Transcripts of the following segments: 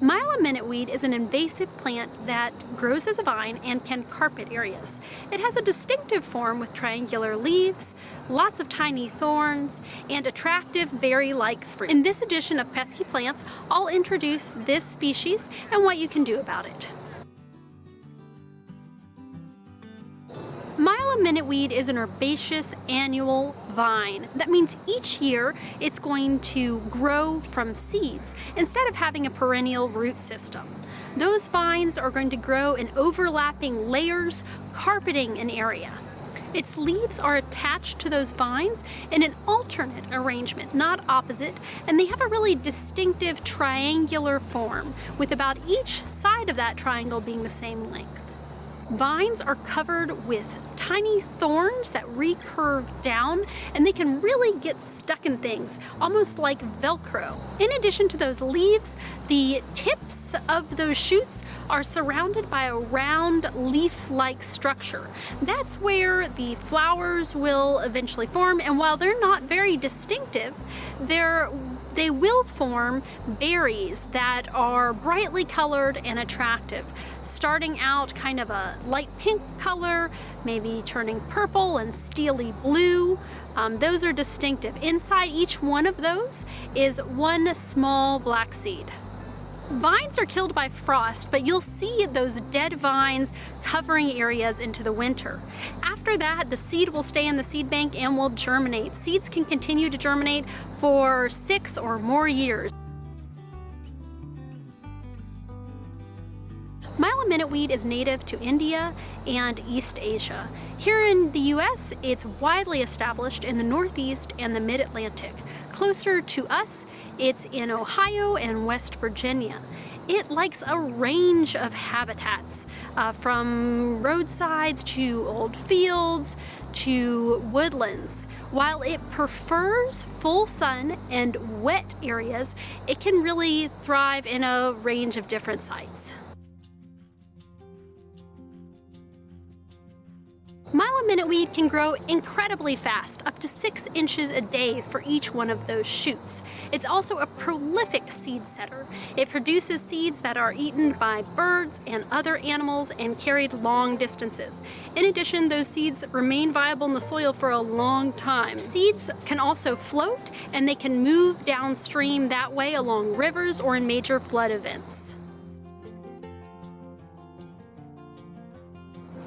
Mile-a minute-weed is an invasive plant that grows as a vine and can carpet areas. It has a distinctive form with triangular leaves, lots of tiny thorns, and attractive berry-like fruit. In this edition of Pesky Plants, I'll introduce this species and what you can do about it. Mile-a minute-weed is an herbaceous annual vine. That means each year it's going to grow from seeds instead of having a perennial root system. Those vines are going to grow in overlapping layers, carpeting an area. Its leaves are attached to those vines in an alternate arrangement, not opposite, and they have a really distinctive triangular form, with about each side of that triangle being the same length. Vines are covered with tiny thorns that recurve down, and they can really get stuck in things, almost like Velcro. In addition to those leaves, the tips of those shoots are surrounded by a round leaf-like structure. That's where the flowers will eventually form, and while they're not very distinctive, they will form berries that are brightly colored and attractive, starting out kind of a light pink color, maybe turning purple and steely blue. Those are distinctive. Inside each one of those is one small black seed. Vines are killed by frost, but you'll see those dead vines covering areas into the winter. After that, the seed will stay in the seed bank and will germinate. Seeds can continue to germinate for 6 or more years. Mile-a minute-weed is native to India and East Asia. Here in the US, it's widely established in the Northeast and the Mid-Atlantic. Closer to us, it's in Ohio and West Virginia. It likes a range of habitats, from roadsides to old fields to woodlands. While it prefers full sun and wet areas, it can really thrive in a range of different sites. Mile-a minute-weed can grow incredibly fast, up to 6 inches a day for each one of those shoots. It's also a prolific seed setter. It produces seeds that are eaten by birds and other animals and carried long distances. In addition, those seeds remain viable in the soil for a long time. Seeds can also float, and they can move downstream that way along rivers or in major flood events.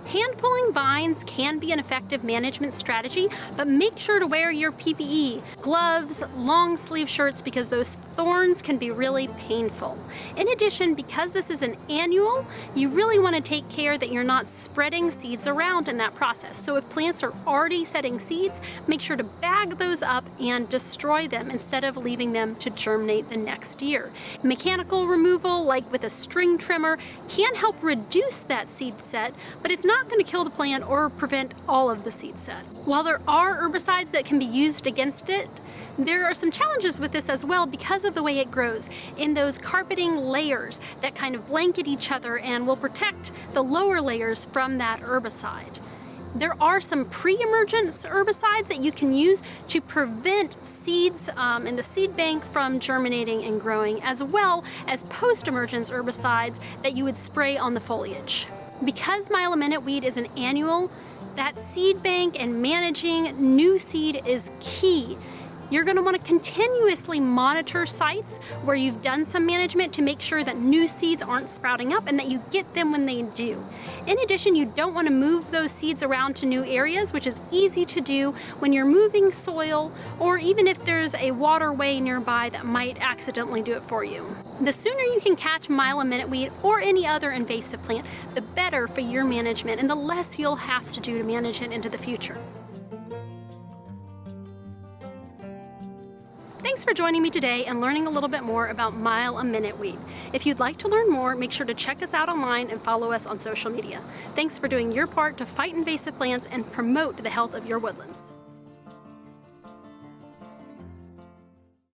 Hand-pulling vines can be an effective management strategy, but make sure to wear your PPE, gloves, long sleeve shirts, because those thorns can be really painful. In addition, because this is an annual, you really want to take care that you're not spreading seeds around in that process. So if plants are already setting seeds, make sure to bag those up and destroy them instead of leaving them to germinate the next year. Mechanical removal, like with a string trimmer, can help reduce that seed set, but it's not going to kill the plant or prevent all of the seed set. While there are herbicides that can be used against it, there are some challenges with this as well because of the way it grows in those carpeting layers that kind of blanket each other and will protect the lower layers from that herbicide. There are some pre-emergence herbicides that you can use to prevent seeds in the seed bank from germinating and growing, as well as post-emergence herbicides that you would spray on the foliage. Because mile-a minute-weed is an annual, that seed bank and managing new seed is key. You're going to want to continuously monitor sites where you've done some management to make sure that new seeds aren't sprouting up and that you get them when they do. In addition, you don't want to move those seeds around to new areas, which is easy to do when you're moving soil, or even if there's a waterway nearby that might accidentally do it for you. The sooner you can catch mile-a minute-weed or any other invasive plant, the better for your management and the less you'll have to do to manage it into the future. Thanks for joining me today and learning a little bit more about mile-a minute-weed. If you'd like to learn more, make sure to check us out online and follow us on social media. Thanks for doing your part to fight invasive plants and promote the health of your woodlands.